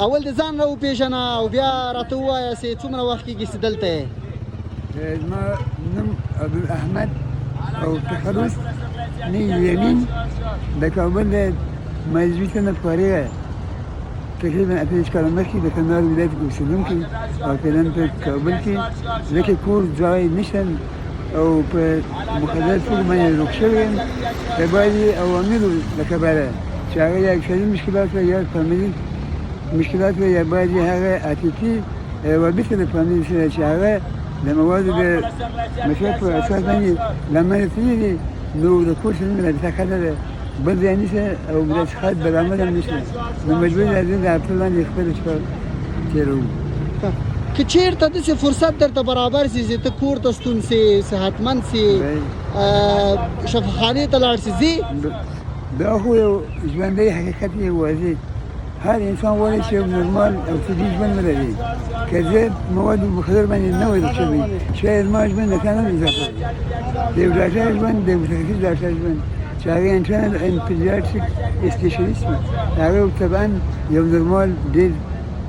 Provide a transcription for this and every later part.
اول د ځان راوپېژنه او بیا راته ووایه چې څومره وخت کېږي چې دلته یې. زما نوم عبدالاحمد او تخلص نه یمین د کابل د مجلس نه فارغه تقریبا 8 کاله مخکې د کندهار ولایت اوسېدونکی او فعلا په کابل کې ځکه کور ځای نشته او په مقدس ټول باندې روک شوی یم د بعضې عواملو له کبله چې هغه یا اقتصادي مشکلات وه یا فامیلي مشکلات وه یا بعضې هغه عاطفي روابط د فامیل سره چې هغه د موادو د مصرف په اساس باندې له منځه تللي دي نو د کور سره رابطه ښه نه ده بل ځای نشته او د څښاک برآمد هم نشته نو مجبور راځم د اپریل باندې خپله شپه تېروو. که چېرته داسې فرصت درته برابر شي چې ته کور ته ستون سې صحتمند سې شفاخانې ته لاړ سې ځې دا خو یو ژوندی حقیقت یې واضح هر انسان غواړي چې یو نورمال او طبي ژوند ولري که زه موادو مخدر باندې نه وای شوی شاید زما ژوند د کانال اضافه دی د یو ډاکټر ژوند د متخصص ډاکټر ژوند چې هغه انټرنل اند پیډیاټریک اسپیشلیست وي هغه طبعا یو نورمال ډېر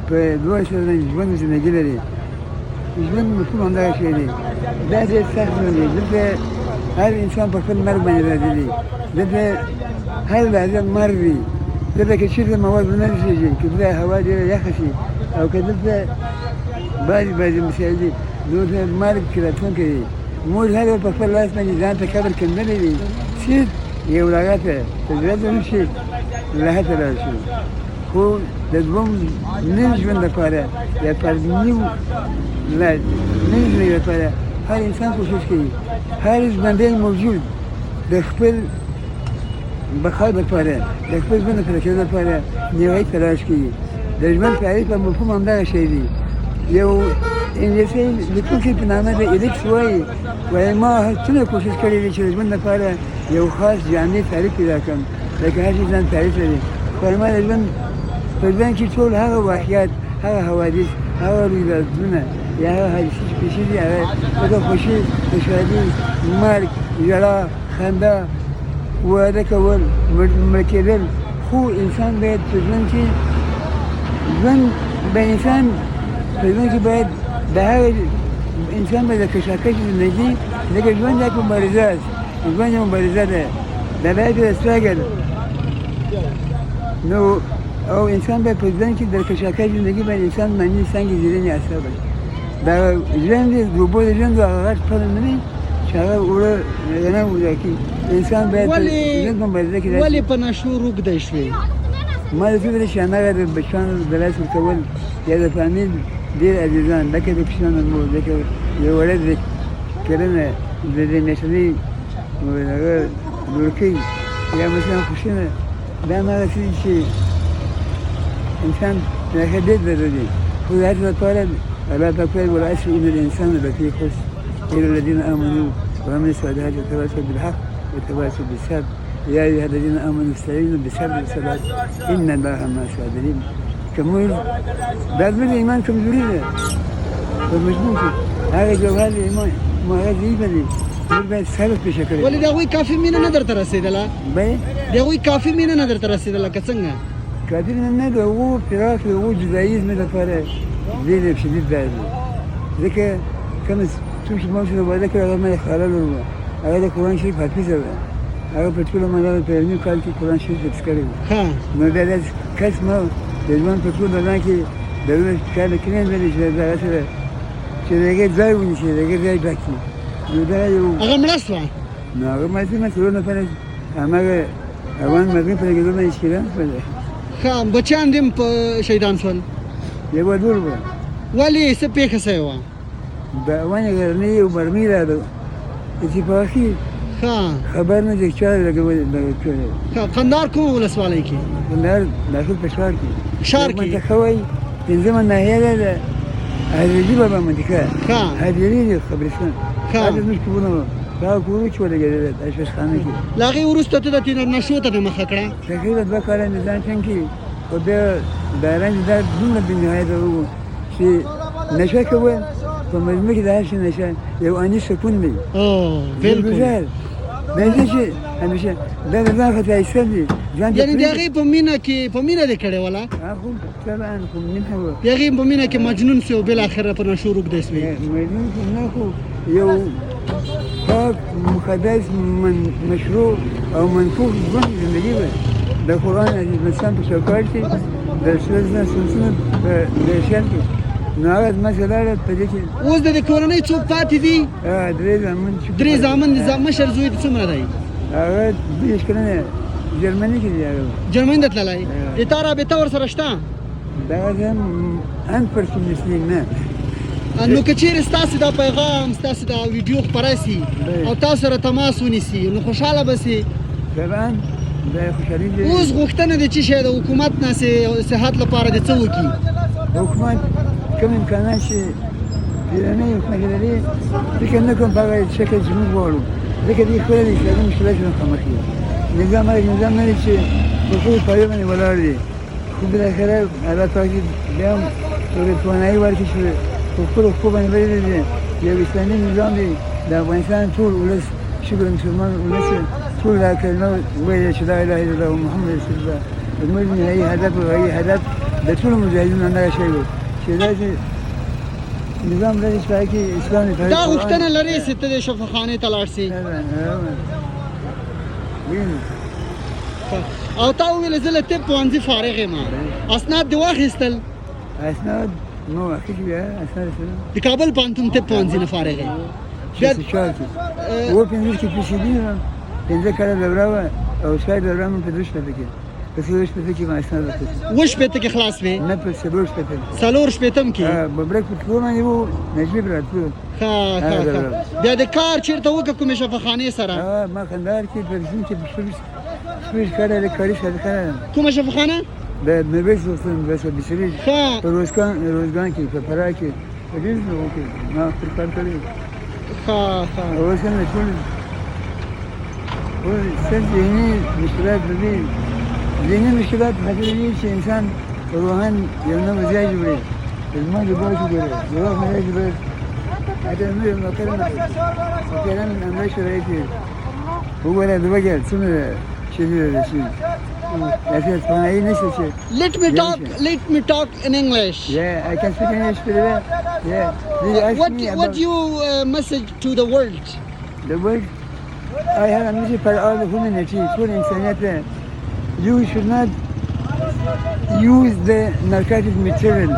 په 2 ساعته ژوند زندګي لري ژوند مفهوم همدغه شی دی دا ډېر سخت ژوند دی دلته هر انسان په خپل مرګ باندې راضي دی دلته هر لحظه مرګ وي دلته که چېرته مواد ونه رسېږي که دلته هوا ډېره یخه شي او که دلته بعضې مسایل دي نو د مرګ کې راتلونکی دی موږ هر یو په خپل لاس باندې ځان ته قبر کندلی دی چې یو لغه ته تجربه ونه شي لغه ته لاړ شو خو د دوم نوي ژوند لپاره یا پر نوي ژوند لپاره هر انسان کوشش کوي هر ژوندی موجود د خپل بقا لپاره د خپل ژوند د پوره کېدو لپاره نوی تلاش کوي د ژوند تعریف او مفهوم همدغه شی دی یو انګلیسي لیکونکی په نامه د الیکس وایي ما څومره کوشش کړی دی چې د ژوند لپاره یو خاص جامع تعریف پیدا کړم لکه هر شي ځان تعریف لري خو ما د ژوند په ژوند کې ټول هغه واقعیات هغه حوادث هغه رویدادونه یا هغه حادثې چې پیښې دي هغه لکه خوښي خوشحالي مرګ ژړا خندا واده کول مړ کېدل خو انسان باید په ژوند کې ژوند به انسان په ژوند کې باید د هغه انسان باید د کشاکش زندګي لکه ژوند یک مبارزه است ژوند یو مبارزه ده د لایف استراګل نو او انسان باید په ژوند کې د کشاکش زندګي باید انسان معنی څنګه زیرینې اثر باید دا ژوند د اوبو د ژوند هغه خپل نه وي چې هغه اوړه نه وځي انسان باید ژوند مبارزه کې ولې په نشو روږدی شوې ما د فکر چې هغه د بچیانو د لاس ورکول یا د فامیل ډېر عزیزان لکه د کوچنیانو مور لکه یو وړه د کرنه د نشلي هغه لورکۍ یا مثلا خوشونه دا هغه څه دي چې انسان هغه ډېر ضروري خو د هر څه لپاره الله پاک وایي والعصر إن الإنسان لفي خسر إلا الذين آمنوا وعملوا الصالحات وتواصوا بالحق وتواصوا بالصبر يا أيها الذين آمنوا استعينوا بالصبر والصلاة إن الله مع الصابرين كمول بعد من الإيمان كمزوري ده فمجنون هذا جوهر الإيمان ما هذا يبني باید صبر پیشه کړی ولې د هغوی کافي مینه نه درته رسېدله د هغوی کافي مینه نه درته رسېدله که څنګه کافي مینه نه د هغو فراق د هغو جدایي زما لپاره ډېر شدید دی ځکه کوم څوک چې ما سره واده کړی هغه ما یې خاله لور وه هغه د قرآن شریف حافظه وه هغه په ټوله مدار په علمي کال کې قرآن شریف حفظ کړی و نو بیا داسې کس ما د ژوند په ټول بدن کې د 12 کاله کې نه لري چې د هغه سره چې د هغې ځای ونیسي د هغې ځای ډک کړي نو دا یو هغه مړه شوه نو هغه مړه شوه څلور نفره هماغه افغان مردم په لګېدو باندې شهیدان شول ښه بچیان دې هم په شهیدان شول یوه لور وه ولې څه پېښه شوې وه د ونې غرنۍ او مرمۍ راغله اتفاقي خبر نه دی چا لګولې ښه کندهار کومه ولسوالۍ کې کندهار داخل په ښار کې ښار کې منطقه وایي پنځمه ناحیه ده د حضرتي بابا منطقه حاضري دی خبرستان هلته زموږ کورونه وه هغه کورونه چې ولګېدل اشپزخانه کې له هغې وروسته ته د نشو ته دې مخه کړه تقریبا 2 کاله مې ځان ټینګ کړي خو بیا د رنج دا دومره بېنهایته وو چې نشه کول په مجموع کې د هر شي نشه یو اني سکون دی بالکل بنده چې همیشه دا د ځان خطا ایستل دي ځان ته یعنې د پرېږدي. هغې په مینه کې په مینه دې کړې وله خو طبعا خو مینه وه د هغې په مینه کې مجنون سو بالاخره په نشو روږدی سوې مجنون خو نه خو یو پاک مقدس مشروع او منفوخ ژوند زندګي وه د قرآن عزیز مسلم په چوکاټ کې د رسول الله صلی الله علیه وسلم په درشل کې نو هغه زما څه لاړه په دې کې اوس د دې کورنۍ څوک پاتې دي درې زامن درې زامن دي مشر زوی دې څومره دی هغه دېرش کلنه جرمني کې دی هغه جرمني ته تللی د تا رابطه ورسره شته دغه هم انپرسن مسلم نه نو که چیرې ستاسې دا پیغام ستاسې دا ویډیو خپره سي او تاسو سره تماس ونیسي نو خوشحاله به سي طبعا دا خوشحالي دی اوس غوښتنه د څه شی د حکومت نه صحت لپاره د څه وکړي حکومت کوم امکانات چې بیرونی حکومت لري فکر نه کوم په هغه شکل چې موږ غواړو ځکه دوی خپله د اسلامي مشکلاتو مخامخ دي نظام هغه نظام نه دی چې په خپلو پایو باندې ولاړ دی خو بالاخره الله پاک بیا هم یوه توانایي ورکړي چې په خپلو پښو باندې بدلې یو اسلامي نظام دی د افغانستان ټول ولس شکر مسلمان ولس ټول دا کلمه ویلې چې لا اله الا الله محمد رسول الله زموږ نهایي هدف او غایي هدف د ټولو مجاهدینو همدغه شی و چې داسې نظام لري چې په هغې کې اسلام دی دا غوښتنه لرې چې ته د شفاخانې ته لاړ سې او تا وویل زه له طب پوهنځي فارغ یم اسناد دې واخیستل اسناد نو اخیستي بیا اسناد سره د کابل پوهنتون طب پوهنځي نه فارغ یم بیا اووه پنځوس کې پي سي ډي وه پنځه کاله دوره وه او شاید دوره مو په دوه شپېته کې په څلور شپېته کې ما اسناد واخیستل اووه شپېته کې خلاص وې نه په څلور شپېته څلور شپېتم کې ببرک په تلو باندې وو نجیب راتلو ښه بیا د کار چېرته وکړه کومې شفاخانې سره ما کندهار کې په رژیم کې شپږ کاله د کاري صادقه نه کومه شفاخانه د میرویس روغتون بس بصري ښه په روزګان کې په فراه کې په ډېرو ځایو کې ما خپل کار کړی ښه ښه اوس هم ټول سخت ذهني مشکلات لري ذهني مشکلات په خاطر دي چې انسان روحان یو نوی ځای جوړوي زما د باور جوړوي یو وخت مې جوړوي حتی نور یو نوکران نوکران همدا شرایط یې وګوره د وګر څومره چې دي Let me talk in English. Yeah, I can speak English very well. Yeah. What you message to the world? The world, I have a message for all the humanity, for insanity. You should not use the narcotic material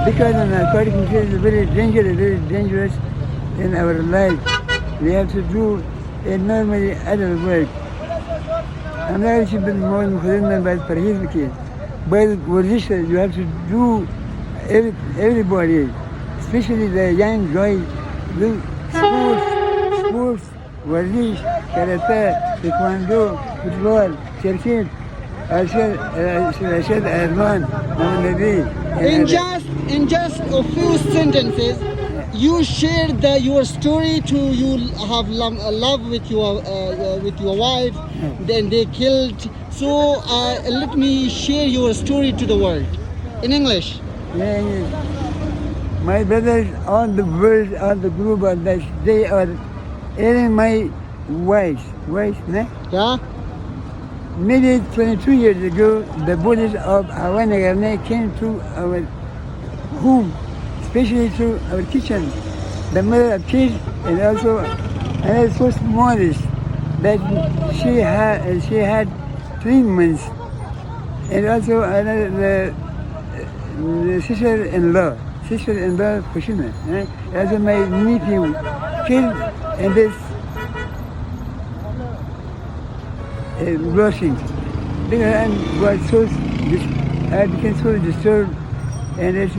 because the narcotic material is very dangerous in our life. We have to do a normally other work. همدغه چې د مواد مخدر نه باید پرهیز وکړي باید ورزش you have to do everybody especially the young guys do sports ورزش کراته تکواندو فوتبال کرکټ ارشد ارمان نمایندگی in just a few sentences you share your story to you have love with your wife then they killed so let me share your story to the world in English. My brothers all the world all the group all that they are even my wife ne? Yeah. Maybe 22 years ago the bullies of Havana came to our home especially to our kitchen. The mother of kids and also so smallest that she had 3 months and also the sister-in-law Kushina, also my nephew killed in this blushing. I became so disturbed and it's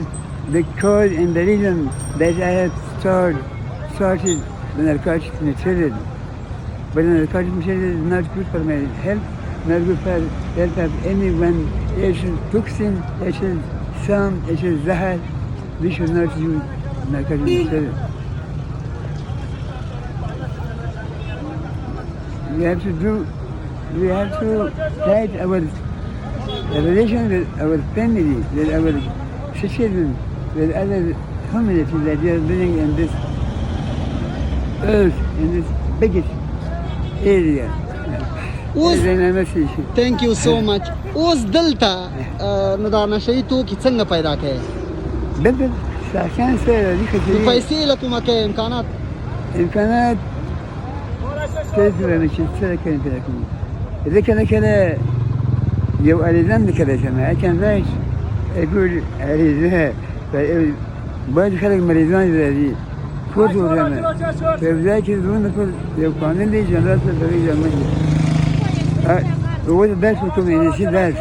the cause and the reason that I have started the narcotic material. But the narcotic material is not good for my health, not good for health of anyone. It is toxin, it is some, it is zahar. We should not use narcotic material. We have to fight our relation with our family, with our children, with other humanity that we are living in this earth, in this biggest area. اوس زینامه شي thank you so much. اوس دلته نو دا نشه توکي څنګه پیدا کړي؟ دلته شاخان سره دي نو خدای پیسې له کومه کې امکانات؟ امکانات كيف انا كنت ساكن في لكم اذا كان يو الزام كذا جماعه كان باش يقول عليه بعد خلق مريضان الذي فوتوا زمان فبذاك يظن لو كان لي جنات الطريق زمان هو درس الكوميدي درس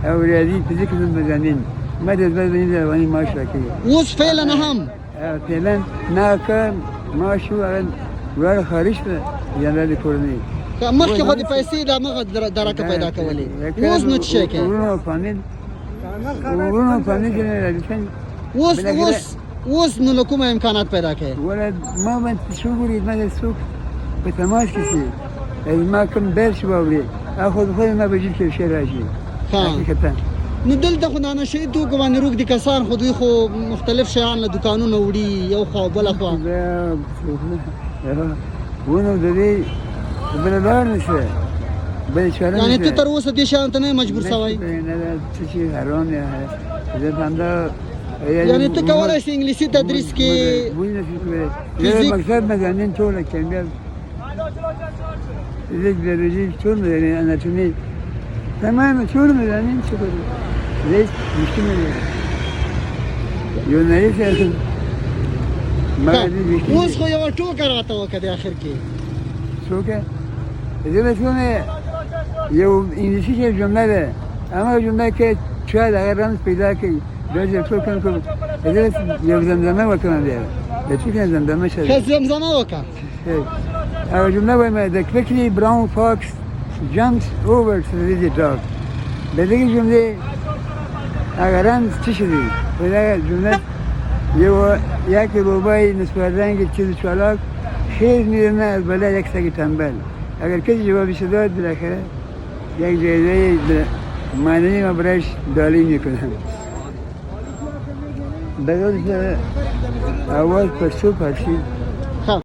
اولادي في ذكر المزامين ما تزبط بين واني ما شاكي اوس فعلا هم فعلا ناكا ما شو ولا خارج يلا لكورني مخکې خو د پیسې د مغه درکه پیدا کولې اوس نو څه کې ورونو فامیل کې نه راځي اوس نو له کومه امکانات پیدا کړي ولا ما من شغوري ما السوق بتماس كثير ما كم بيرش باوري اخذ ما بجيب كل شيء راجي ها نو دلته خو نه شي تو کومه روک دي کسان خو دوی خو مختلف شیان له دکانونو وړي یو خو بل خو ونه د دې بل لار نشه بل چاره یعنی ته تر اوسه دې شان ته نه مجبور شوی نه څه شي حرام نه زه باندې یعنی ته کولای شې انګلیسي تدریس کې فيزيك مكتب مجانين طول كمبيال فيزيك بيولوجي طول يعني اناتومي تمام طول مجانين شكرا ليش مشكلة يوناني سياسة ما دي مشكلة اوس خو یو ټوکه راته وکړه اخر کې څوک دې مثلا یو انګلیسي کې جمله ده اما جمله کې چې دا رمز پیدا کوي دا چې څوک کوم دې یو زمزمه وکړه دی د څه زمزمه شه که زمزمه وکړه او جمله وایم the quickly brown fox jumps over to the dog د دې جمله اگر هم څه شي دا جمله یو یکی بابای نسبت رنگ چیز چالاک خیز میرمه از بالا یک سگ تنبل اگر کسی جوابی داد بالاخره یک جایزه معنی ما برایش دالی میکنم بگذار آواز پرسو پرسید